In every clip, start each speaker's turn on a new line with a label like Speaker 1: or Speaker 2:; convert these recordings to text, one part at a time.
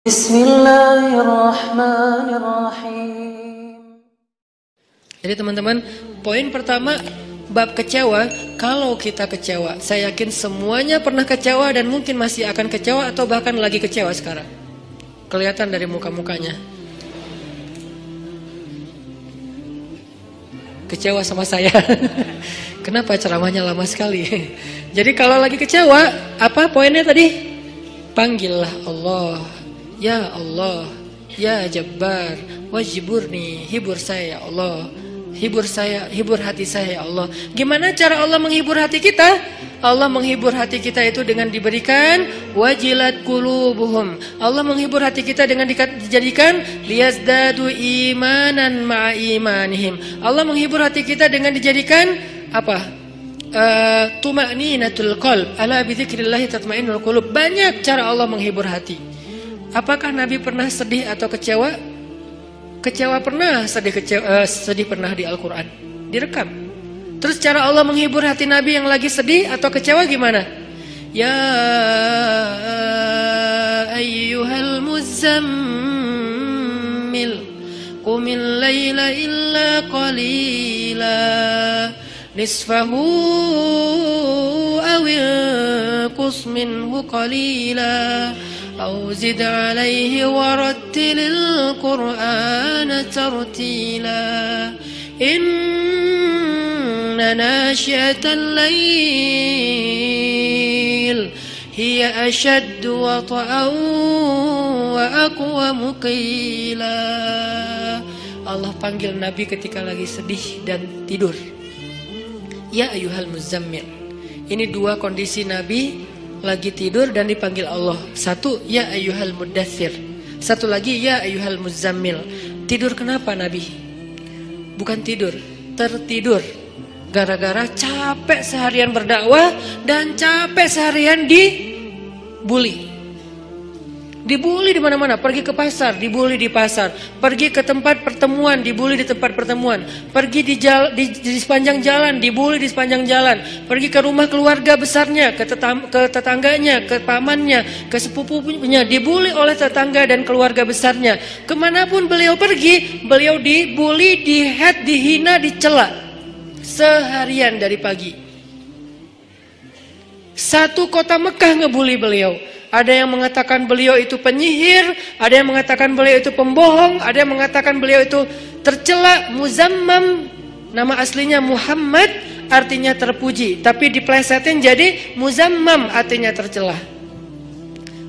Speaker 1: Bismillahirrahmanirrahim.
Speaker 2: Jadi teman-teman, poin pertama bab kecewa. Kalau kita kecewa, saya yakin semuanya pernah kecewa dan mungkin masih akan kecewa atau bahkan lagi kecewa sekarang. Kelihatan dari muka-mukanya. Kecewa sama saya. Kenapa ceramahnya lama sekali? Jadi kalau lagi kecewa, apa poinnya tadi? Panggillah Allah. Ya Allah, ya Jabbar, wajiburni, hibur saya ya Allah. Hibur saya, hibur hati saya ya Allah. Gimana cara Allah menghibur hati kita? Allah menghibur hati kita itu dengan diberikan wajilat qulubuhum. Allah menghibur hati kita dengan dijadikan liyazdadu imanan ma'a imanihim. Allah menghibur hati kita dengan dijadikan apa? Tuma'ninatul qalb. Ala bidzikrillah tatma'innul qulub. Banyak cara Allah menghibur hati. Apakah Nabi pernah sedih atau kecewa? Kecewa pernah, sedih pernah di Al-Quran, direkam. Terus cara Allah menghibur hati Nabi yang lagi sedih atau kecewa gimana? Ya ayyuhal muzammil qumil laila illa qalila nisfahu awil qus minhu qalila أو زد عليه ورتل القرآن ترتيلا إن ناشئة الليل هي أشد وطئا وأقوم قيلا. Allah panggil Nabi ketika lagi sedih dan tidur. Ya ayyuhal muzammil. Ini dua kondisi Nabi lagi tidur dan dipanggil Allah. Satu, ya ayyuhal muddathir. Satu lagi, ya ayyuhal muzammil. Tidur kenapa Nabi? Bukan tidur, tertidur. Gara-gara capek seharian berdakwah dan capek seharian dibully. Dibully di mana-mana, pergi ke pasar, dibully di pasar, pergi ke tempat pertemuan, dibully di tempat pertemuan, pergi di sepanjang jalan, dibully di sepanjang jalan, pergi ke rumah keluarga besarnya, ke tetangganya, ke pamannya, ke sepupunya, dibully oleh tetangga dan keluarga besarnya. Kemanapun beliau pergi, beliau dibully, dihina, dicela seharian dari pagi. Satu kota Mekah ngebully beliau. Ada yang mengatakan beliau itu penyihir, ada yang mengatakan beliau itu pembohong, ada yang mengatakan beliau itu tercela. Muzammam, nama aslinya Muhammad, artinya terpuji, tapi diplesetin jadi Muzammam, artinya tercela.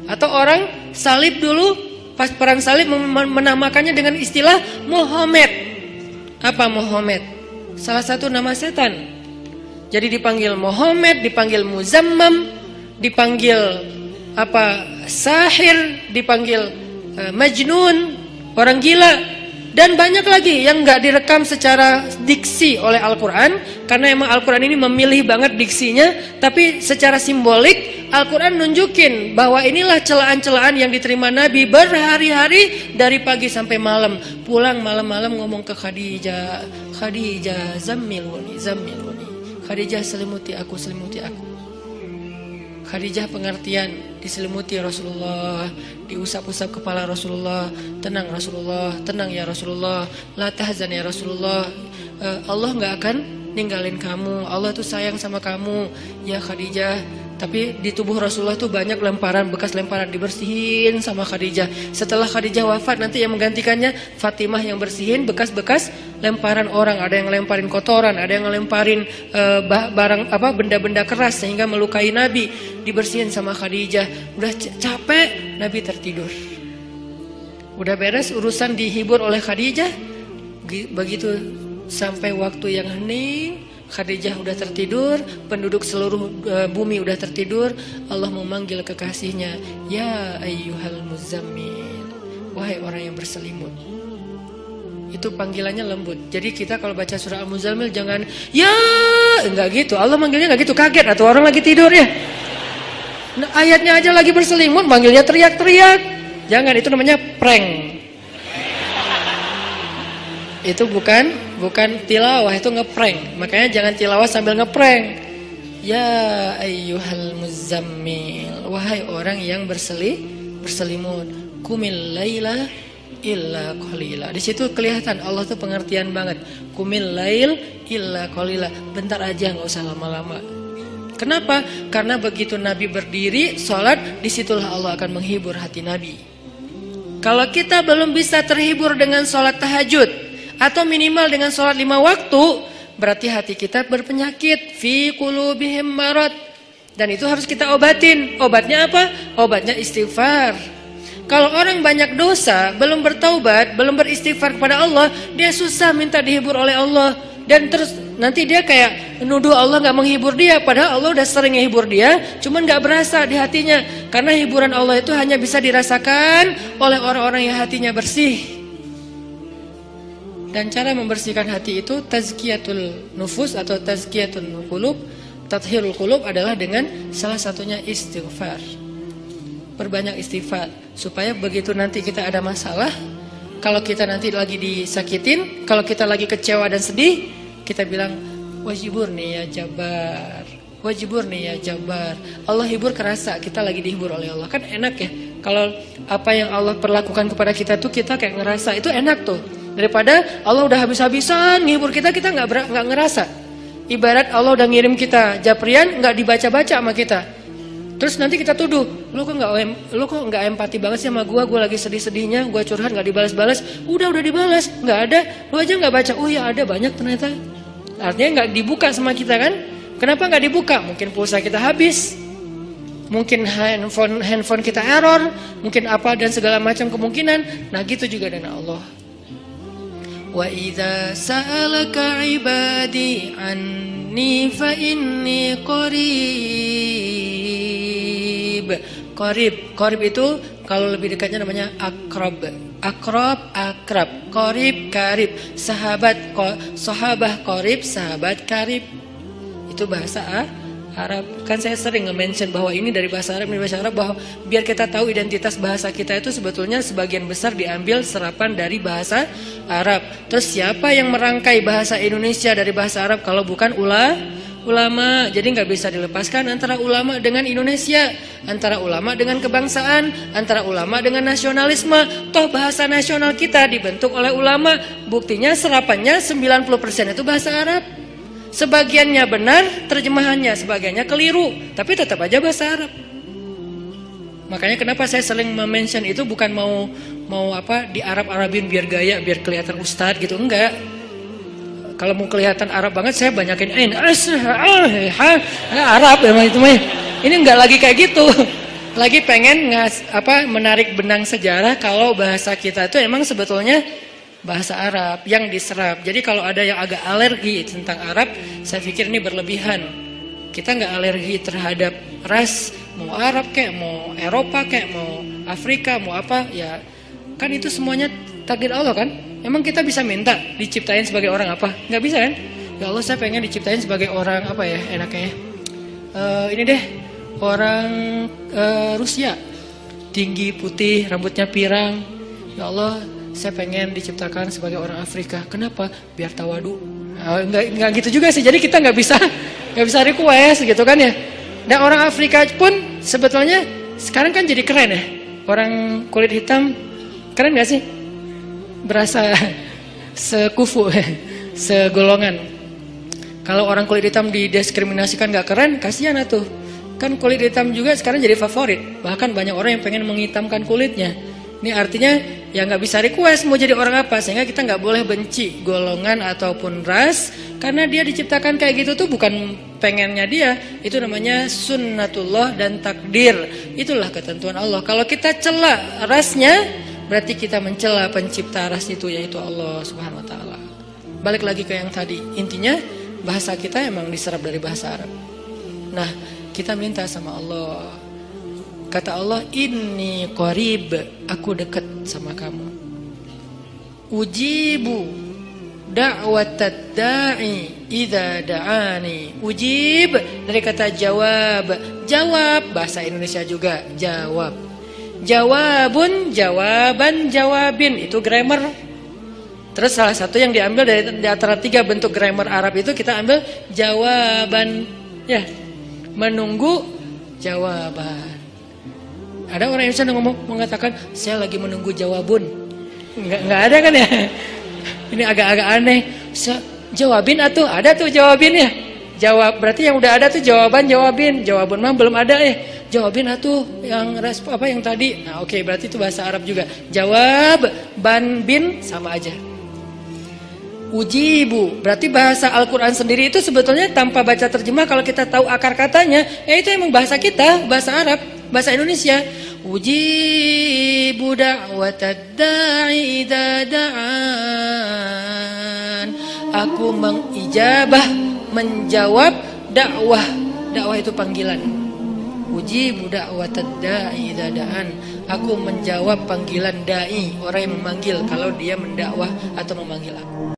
Speaker 2: Atau orang salib dulu, pas perang salib menamakannya dengan istilah Muhammad. Apa Muhammad? Salah satu nama setan. Jadi dipanggil Muhammad, dipanggil Muzammam, dipanggil sahir, dipanggil majnun, orang gila, dan banyak lagi yang nggak direkam secara diksi oleh Al-Quran, karena emang Al-Quran ini memilih banget diksinya. Tapi secara simbolik Al-Quran nunjukin bahwa inilah celaan-celaan yang diterima Nabi berhari-hari dari pagi sampai malam. Pulang malam-malam ngomong ke Khadijah, Khadijah zammiluni, zammiluni, Khadijah selimuti aku, selimuti aku. Khadijah pengertian, diselimuti Rasulullah, diusap-usap kepala Rasulullah. Tenang Rasulullah, tenang ya Rasulullah, la tahzan ya Rasulullah, Allah gak akan ninggalin kamu, Allah tuh sayang sama kamu ya Khadijah. Tapi di tubuh Rasulullah tuh banyak lemparan, bekas lemparan, dibersihin sama Khadijah. Setelah Khadijah wafat, nanti yang menggantikannya Fatimah yang bersihin bekas-bekas lemparan orang. Ada yang lemparin kotoran, ada yang lemparin barang benda-benda keras sehingga melukai Nabi, dibersihin sama Khadijah. Udah capek, Nabi tertidur. Udah beres urusan, dihibur oleh Khadijah. Begitu sampai waktu yang hening, Khadijah udah tertidur, penduduk seluruh bumi udah tertidur. Allah memanggil kekasihnya, ya ayyuhal muzammil, wahai orang yang berselimut. Itu panggilannya lembut. Jadi kita kalau baca surah Al-Muzammil jangan ya, enggak gitu. Allah manggilnya enggak gitu, kaget atau orang lagi tidur ya. Nah, ayatnya aja lagi berselimut, manggilnya teriak-teriak. Jangan, itu namanya prank. Itu bukan tilawah, itu ngeprank. Makanya jangan tilawah sambil ngeprank. Ya ayyuhal muzammil, wahai orang yang berselimut, Qumil laila illa qalila. Di situ kelihatan Allah tuh pengertian banget. Qumil lail illa qalila. Bentar aja, nggak usah lama-lama. Kenapa? Karena begitu Nabi berdiri sholat, disitulah Allah akan menghibur hati Nabi. Kalau kita belum bisa terhibur dengan sholat tahajud atau minimal dengan sholat 5 waktu, berarti hati kita berpenyakit. Fi qulubihim marad. Dan itu harus kita obatin. Obatnya apa? Obatnya istighfar. Kalau orang banyak dosa, belum bertaubat, belum beristighfar kepada Allah, dia susah minta dihibur oleh Allah. Dan terus nanti dia kayak nuduh Allah gak menghibur dia, padahal Allah udah sering menghibur dia, cuman gak berasa di hatinya. Karena hiburan Allah itu hanya bisa dirasakan oleh orang-orang yang hatinya bersih. Dan cara membersihkan hati itu tazkiyatul nufus atau tazkiyatul qulub, tathhirul qulub adalah dengan salah satunya istighfar. Perbanyak istighfar supaya begitu nanti kita ada masalah, kalau kita nanti lagi disakitin, kalau kita lagi kecewa dan sedih, kita bilang wajiburni ya Jabbar, wajiburni ya Jabbar. Allah hibur kerasa kita lagi dihibur oleh Allah. Kan enak ya, kalau apa yang Allah perlakukan kepada kita tuh kita kayak ngerasa, itu enak tuh. Daripada Allah udah habis-habisan ngehibur kita, kita nggak ngerasa. Ibarat Allah udah ngirim kita japrian, nggak dibaca-baca sama kita. Terus nanti kita tuduh, lu kok nggak empati banget sih sama gue lagi sedih-sedihnya, gue curhat nggak dibalas-balas. Udah dibalas, nggak ada, lu aja nggak baca. Oh ya ada, banyak ternyata. Artinya nggak dibuka sama kita kan? Kenapa nggak dibuka? Mungkin pulsa kita habis, mungkin handphone kita error, mungkin apa dan segala macam kemungkinan. Nah gitu juga dengan Allah. Wa idza sa'alaka ibadi anni fa inni qarib. Qarib itu kalau lebih dekatnya namanya akrab. Akrab. Qarib, karib. Sahabah qarib, sahabat karib. Itu bahasa Arab. Kan saya sering nge-mention bahwa ini dari bahasa Arab, bahwa biar kita tahu identitas bahasa kita itu sebetulnya sebagian besar diambil serapan dari bahasa Arab. Terus siapa yang merangkai bahasa Indonesia dari bahasa Arab kalau bukan ulama? Jadi nggak bisa dilepaskan antara ulama dengan Indonesia, antara ulama dengan kebangsaan, antara ulama dengan nasionalisme. Toh bahasa nasional kita dibentuk oleh ulama. Buktinya serapannya 90% itu bahasa Arab. Sebagiannya benar terjemahannya, sebagiannya keliru, tapi tetap aja bahasa Arab. Makanya kenapa saya sering mention itu bukan mau apa di Arab-Arabin biar gaya, biar kelihatan ustadz gitu, enggak. Kalau mau kelihatan Arab banget saya banyakin Arab emang itu mah. Ini enggak lagi kayak gitu. Lagi pengen menarik benang sejarah kalau bahasa kita itu emang sebetulnya bahasa Arab yang diserap. Jadi kalau ada yang agak alergi tentang Arab, saya pikir ini berlebihan. Kita nggak alergi terhadap ras, mau Arab kayak, mau Eropa kayak, mau Afrika, mau apa, ya kan itu semuanya takdir Allah kan. Emang kita bisa minta diciptain sebagai orang apa? Nggak bisa kan? Ya Allah saya pengen diciptain sebagai orang apa ya enaknya. Ini deh orang Rusia, tinggi, putih, rambutnya pirang. Ya Allah saya pengen diciptakan sebagai orang Afrika. Kenapa? Biar tawadu. Enggak gitu juga sih. Jadi kita nggak bisa request gitu kan ya. Dan orang Afrika pun sebetulnya sekarang kan jadi keren ya. Orang kulit hitam keren nggak sih? Berasa sekufu, segolongan. Kalau orang kulit hitam didiskriminasikan nggak keren, kasihan atuh. Kan kulit hitam juga sekarang jadi favorit. Bahkan banyak orang yang pengen menghitamkan kulitnya. Ini artinya ya nggak bisa request mau jadi orang apa, sehingga kita nggak boleh benci golongan ataupun ras, karena dia diciptakan kayak gitu tuh bukan pengennya dia, itu namanya sunnatullah dan takdir, itulah ketentuan Allah. Kalau kita cela rasnya, berarti kita mencela pencipta ras itu, yaitu Allah Subhanahu Wa Taala. Balik lagi ke yang tadi, intinya bahasa kita emang diserap dari bahasa Arab. Nah kita minta sama Allah. Kata Allah, inni qarib, aku dekat sama kamu. Ujibu da'watad da'i idza da'ani. Ujib dari kata jawab. Jawab bahasa Indonesia juga jawab. Jawabun, jawaban, jawabin, itu grammar. Terus salah satu yang diambil dari antara 3 bentuk grammar Arab itu kita ambil jawaban, ya, menunggu jawaban. Ada orang Indonesia yang mengatakan saya lagi menunggu jawabun. Nggak ada kan ya? Ini agak-agak aneh. Jawabin atuh, ada tuh jawabinnya. Jawab berarti yang udah ada tuh jawabin. Jawabun mah belum ada ya. Jawabin atuh yang yang tadi. Nah, oke, berarti itu bahasa Arab juga. Jawab, ban, bin sama aja. Ujibu, berarti bahasa Al-Quran sendiri itu sebetulnya tanpa baca terjemah, kalau kita tahu akar katanya, itu emang bahasa kita, bahasa Arab, bahasa Indonesia. Ujibu da'watad da'i idza da'an. Aku mengijabah, menjawab dakwah. Dakwah itu panggilan. Ujibu da'watad da'i idza da'an. Aku menjawab panggilan dai, orang yang memanggil kalau dia mendakwah atau memanggil aku.